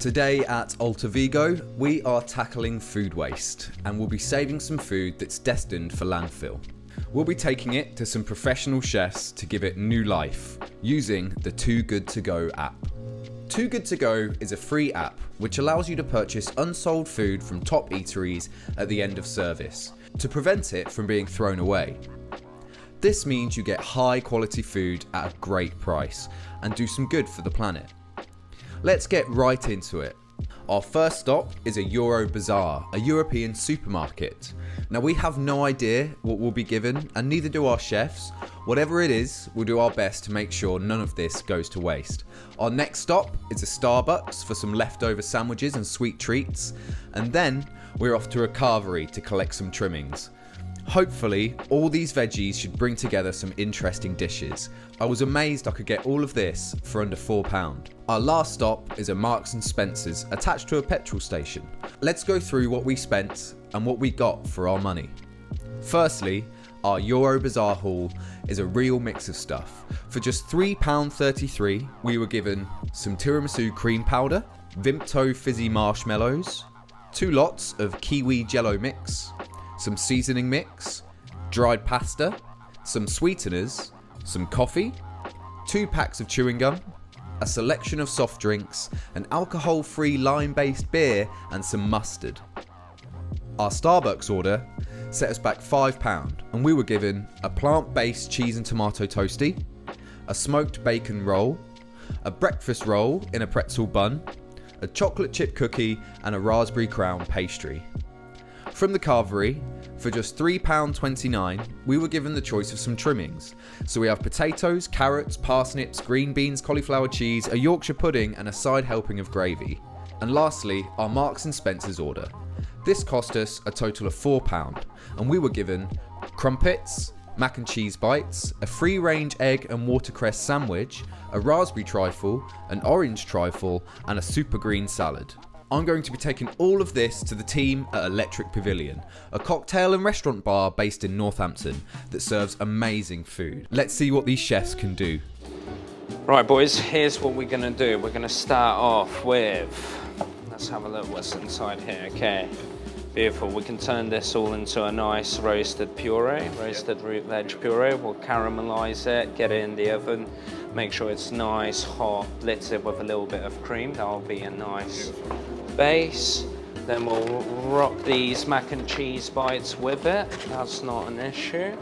Today at Alter Vigo, we are tackling food waste and we'll be saving some food that's destined for landfill. We'll be taking it to some professional chefs to give it new life using the Too Good To Go app. Too Good To Go is a free app which allows you to purchase unsold food from top eateries at the end of service to prevent it from being thrown away. This means you get high quality food at a great price and do some good for the planet. Let's get right into it. Our first stop is a Eurobazaar, a European supermarket. Now we have no idea what we'll be given, and neither do our chefs. Whatever it is, we'll do our best to make sure none of this goes to waste. Our next stop is a Starbucks for some leftover sandwiches and sweet treats, and then we're off to a carvery to collect some trimmings. Hopefully, all these veggies should bring together some interesting dishes. I was amazed I could get all of this for under £4. Our last stop is a Marks and Spencer's attached to a petrol station. Let's go through what we spent and what we got for our money. Firstly, our Eurobazaar haul is a real mix of stuff. For just £3.33, we were given some tiramisu cream powder, Vimto fizzy marshmallows, 2 lots of kiwi jello mix, some seasoning mix, dried pasta, some sweeteners, some coffee, 2 packs of chewing gum, a selection of soft drinks, an alcohol-free lime-based beer and some mustard. Our Starbucks order set us back £5 and we were given a plant-based cheese and tomato toastie, a smoked bacon roll, a breakfast roll in a pretzel bun, a chocolate chip cookie and a raspberry crown pastry. From the carvery, for just £3.29, we were given the choice of some trimmings. So we have potatoes, carrots, parsnips, green beans, cauliflower cheese, a Yorkshire pudding and a side helping of gravy. And lastly, our Marks and Spencer's order. This cost us a total of £4 and we were given crumpets, mac and cheese bites, a free-range egg and watercress sandwich, a raspberry trifle, an orange trifle and a super green salad. I'm going to be taking all of this to the team at Electric Pavilion, a cocktail and restaurant bar based in Northampton that serves amazing food. Let's see what these chefs can do. Right boys, here's what we're going to do. We're going to start off with, let's have a look what's inside here. Okay, beautiful. We can turn this all into a nice roasted puree, roasted root veg puree. We'll caramelize it, get it in the oven, make sure it's nice, hot, blitz it with a little bit of cream. That'll be a nice base. Then we'll rock these mac and cheese bites with it. That's not an issue.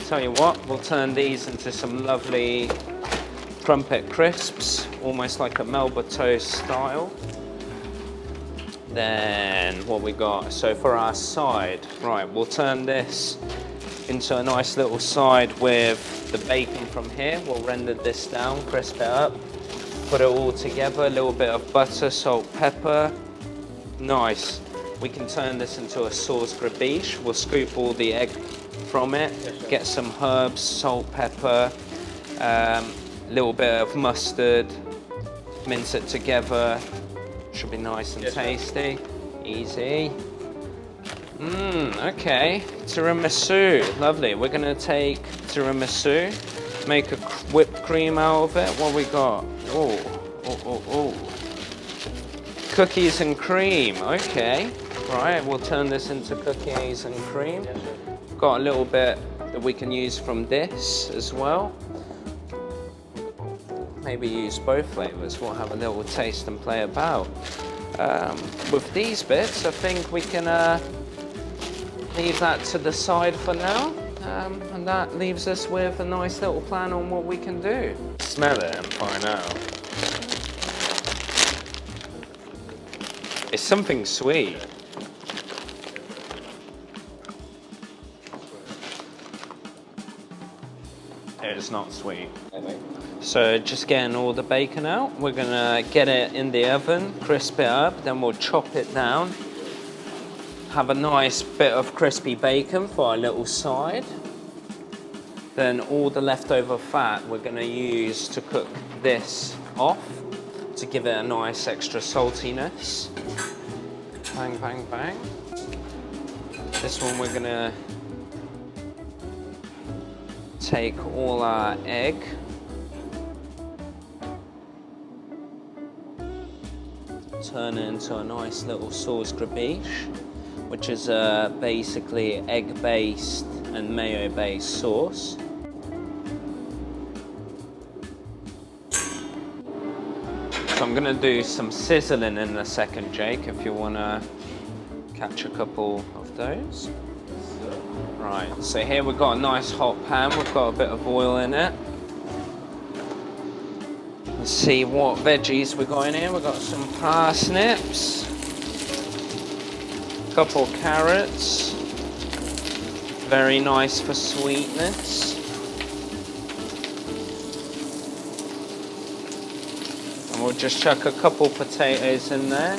Tell you what, we'll turn these into some lovely crumpet crisps, almost like a Melba toast style. Then what we got, so for our side, right, we'll turn this into a nice little side with the bacon from here. We'll render this down, crisp it up, put it all together, a little bit of butter, salt, pepper. Nice. We can turn this into a sauce grabiche. We'll scoop all the egg from it, get some herbs, salt, pepper, little bit of mustard, mince it together. Should be nice and tasty. Easy. Okay. Tiramisu. Lovely. We're going to take tiramisu, make a whipped cream out of it. What we got? Oh. Cookies and cream. Okay. Right. We'll turn this into cookies and cream. Got a little bit that we can use from this as well. Maybe use both flavors. We'll have a little taste and play about. With these bits, I think we can leave that to the side for now. And that leaves us with a nice little plan on what we can do. Smell it and find out. It's something sweet. It's not sweet. So just getting all the bacon out, we're gonna get it in the oven, crisp it up, then we'll chop it down. Have a nice bit of crispy bacon for our little side. Then all the leftover fat we're gonna use to cook this off to give it a nice extra saltiness. Bang, bang, bang. This one we're gonna take all our egg, turn it into a nice little sauce grabiche, which is basically egg-based and mayo-based sauce. So I'm gonna do some sizzling in a second, Jake, if you wanna catch a couple of those. Right, so here we've got a nice hot pan, we've got a bit of oil in it. Let's see what veggies we got in here. We've got some parsnips, a couple carrots, very nice for sweetness. And we'll just chuck a couple potatoes in there.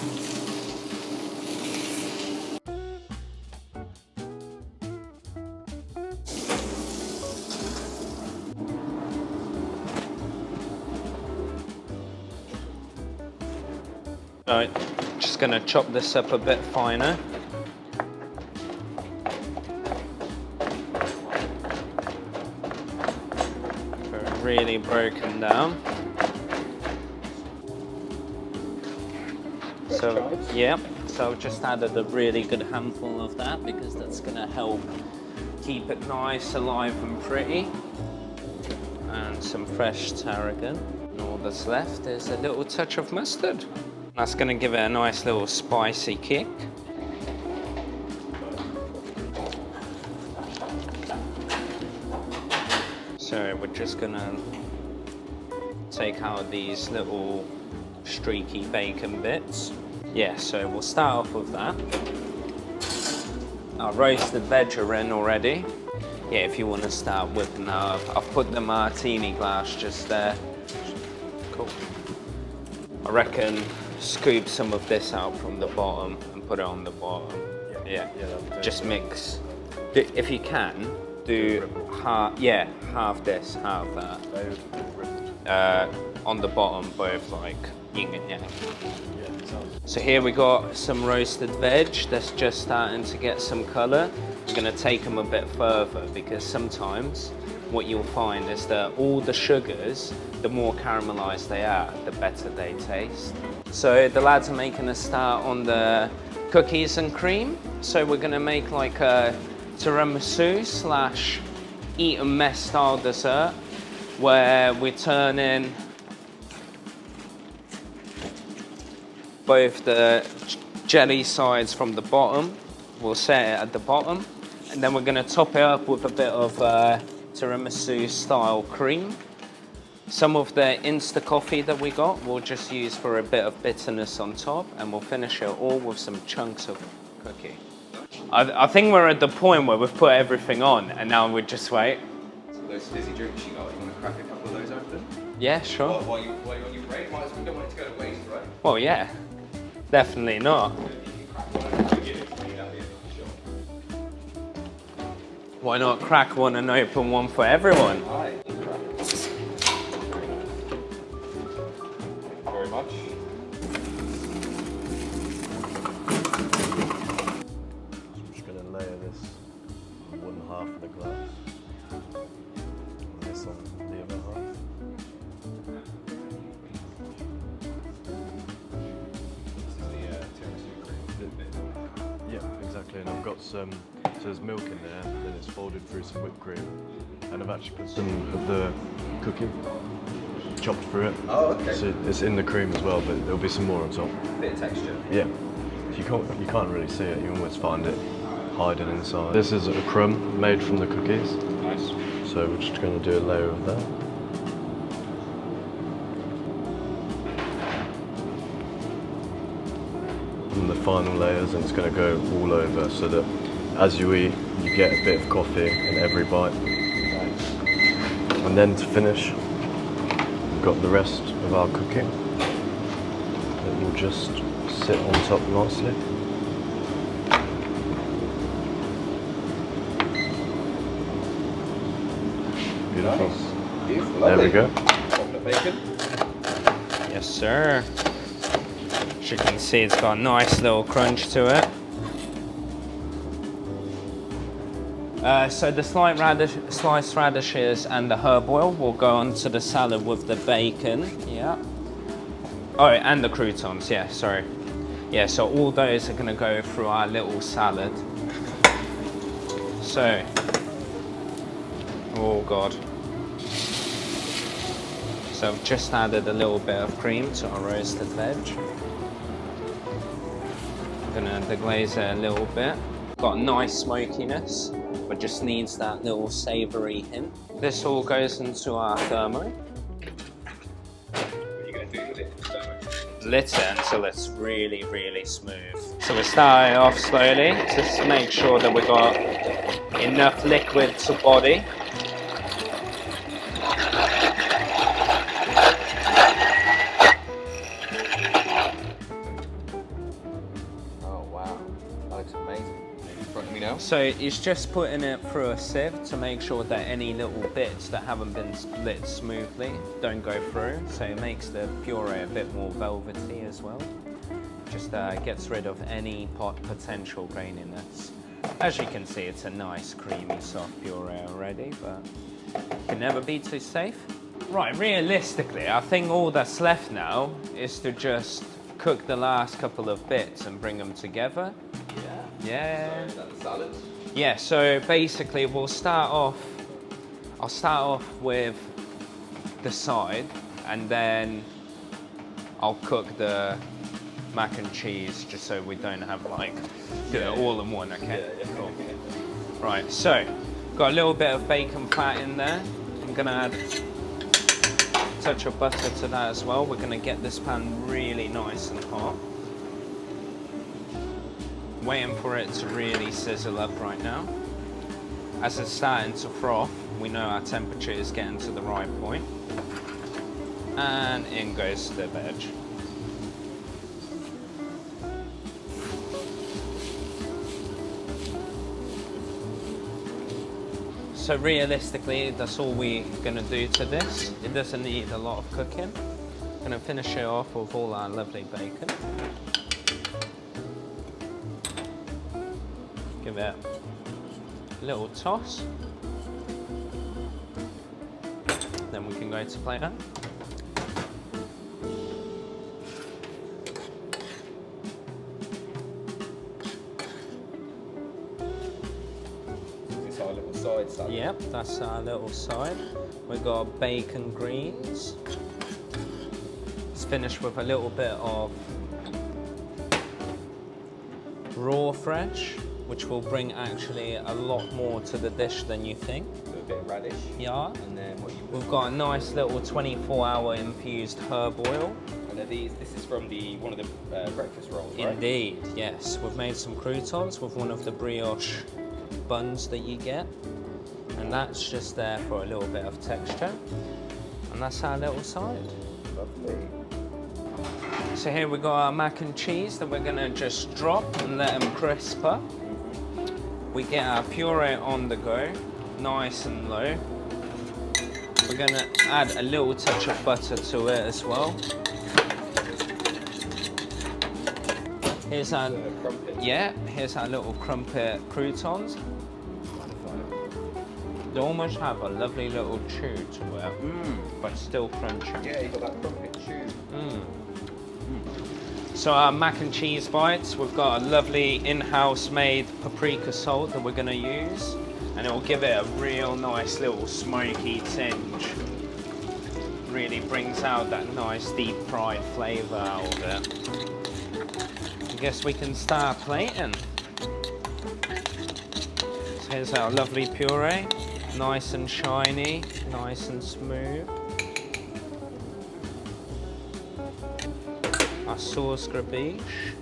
Right, just gonna chop this up a bit finer. Really broken down. So, yeah, so I've just added a really good handful of that because that's gonna help keep it nice, alive and pretty. And some fresh tarragon. And all that's left is a little touch of mustard. That's going to give it a nice little spicy kick. So we're just going to take out these little streaky bacon bits. Yeah, so we'll start off with that. Our roasted veg are in already. Yeah, if you want to start whipping that up. I've put the martini glass just there. Cool. I reckon scoop some of this out from the bottom and put it on the bottom. Yeah. Just mix. If you can, do half. Yeah, half this, half that. On the bottom, both like yin and yang. So here we got some roasted veg that's just starting to get some colour. I'm gonna take them a bit further because sometimes what you'll find is that all the sugars, the more caramelized they are, the better they taste. So the lads are making a start on the cookies and cream. So we're gonna make like a tiramisu slash eat and mess style dessert where we turn in both the jelly sides from the bottom. We'll set it at the bottom and then we're gonna top it up with a bit of tiramisu style cream. Some of the Insta coffee that we got we'll just use for a bit of bitterness on top and we'll finish it all with some chunks of cookie. I think we're at the point where we've put everything on and now we just wait. So those fizzy drinks you got, you want to crack a couple of those open? Yeah, sure. While you're on your break, we don't want it to go to waste, right? Well, yeah, definitely not. Why not crack one and open one for everyone? Very much. I'm just going to layer this on one half of the glass and this on the other half. This is the tiramisu cream. Yeah, exactly. And I've got some, so there's milk in there, then it's folded through some whipped cream, and I've actually put some of the cookie chopped through it. Oh, okay. So it's in the cream as well, but there'll be some more on top. Bit of texture. Yeah. You can't really see it. You almost find it hiding inside. This is a crumb made from the cookies. Nice. So we're just going to do a layer of that. And the final layers, and it's going to go all over so that as you eat, you get a bit of coffee in every bite. And then to finish, we've got the rest of our cooking that will just sit on top nicely. Beautiful. Nice. Beautiful. There we go. Chocolate bacon. Yes, sir. As you can see, it's got a nice little crunch to it. So the sliced radishes and the herb oil will go onto the salad with the bacon. Yeah. Oh, and the croutons, yeah, sorry. Yeah, so all those are gonna go through our little salad. So, oh God. So I've just added a little bit of cream to our roasted veg. Gonna deglaze it a little bit. Got a nice smokiness, but just needs that little savoury hint. This all goes into our thermo. What are you going to do with it? Lit it until it's really, really smooth. So we're starting off slowly, just to make sure that we've got enough liquid to body. Oh wow, that looks amazing. In front of me now. So it's just putting it through a sieve to make sure that any little bits that haven't been lit smoothly don't go through. So it makes the puree a bit more velvety as well. Just gets rid of any potential graininess. As you can see, it's a nice creamy soft puree already, but can never be too safe. Right, realistically, I think all that's left now is to just cook the last couple of bits and bring them together. Yeah. So, is that the salad? Yeah, so basically I'll start off with the side, and then I'll cook the mac and cheese just so we don't have like do it all in one, okay? Yeah. Cool. Right, so got a little bit of bacon fat in there. I'm gonna add a touch of butter to that as well. We're gonna get this pan really nice and hot. Waiting for it to really sizzle up right now. As it's starting to froth, we know our temperature is getting to the right point. And in goes the veg. So realistically, that's all we're gonna do to this. It doesn't need a lot of cooking. Gonna finish it off with all our lovely bacon. Give it a little toss. Then we can go to plate that. This is our little side salad. Yep, that's our little side. We've got bacon greens. Let's finish with a little bit of raw fresh, which will bring actually a lot more to the dish than you think. So a bit of radish. Yeah. And then what you We've got a nice little 24-hour infused herb oil. And are these, this is from one of the breakfast rolls, right? Indeed, yes. We've made some croutons with one of the brioche buns that you get. And that's just there for a little bit of texture. And that's our little side. Lovely. So here we got our mac and cheese that we're gonna just drop and let them crisp up. We get our puree on the go, nice and low. We're gonna add a little touch of butter to it as well. Here's our, here's our little crumpet croutons. They almost have a lovely little chew to it, but still crunchy. Yeah, you got that crumpet chew. So our mac and cheese bites, we've got a lovely in-house made paprika salt that we're gonna use, and it will give it a real nice little smoky tinge. Really brings out that nice deep fried flavour out of it. I guess we can start plating. So here's our lovely puree, nice and shiny, nice and smooth. Our sauce grabiche.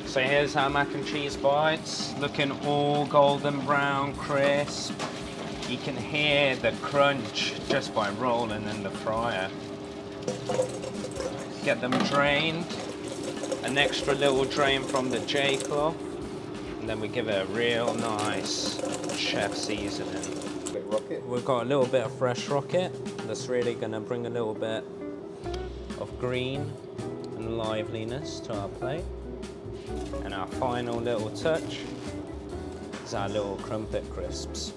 So here's our mac and cheese bites, looking all golden brown, crisp. You can hear the crunch just by rolling in the fryer. Get them drained. An extra little drain from the J-cloth, and then we give it a real nice chef seasoning. Bit rocket. We've got a little bit of fresh rocket that's really going to bring a little bit of green and liveliness to our plate. And our final little touch is our little crumpet crisps.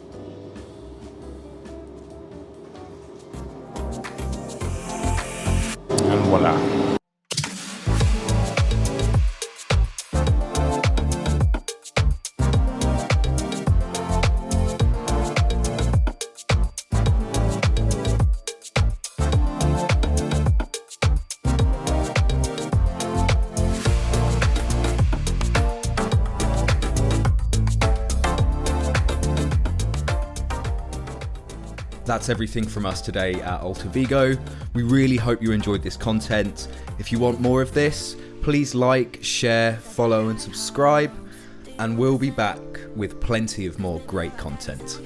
And voila. That's everything from us today at Alter Vigo. We really hope you enjoyed this content. If you want more of this, please like, share, follow and subscribe, and we'll be back with plenty of more great content.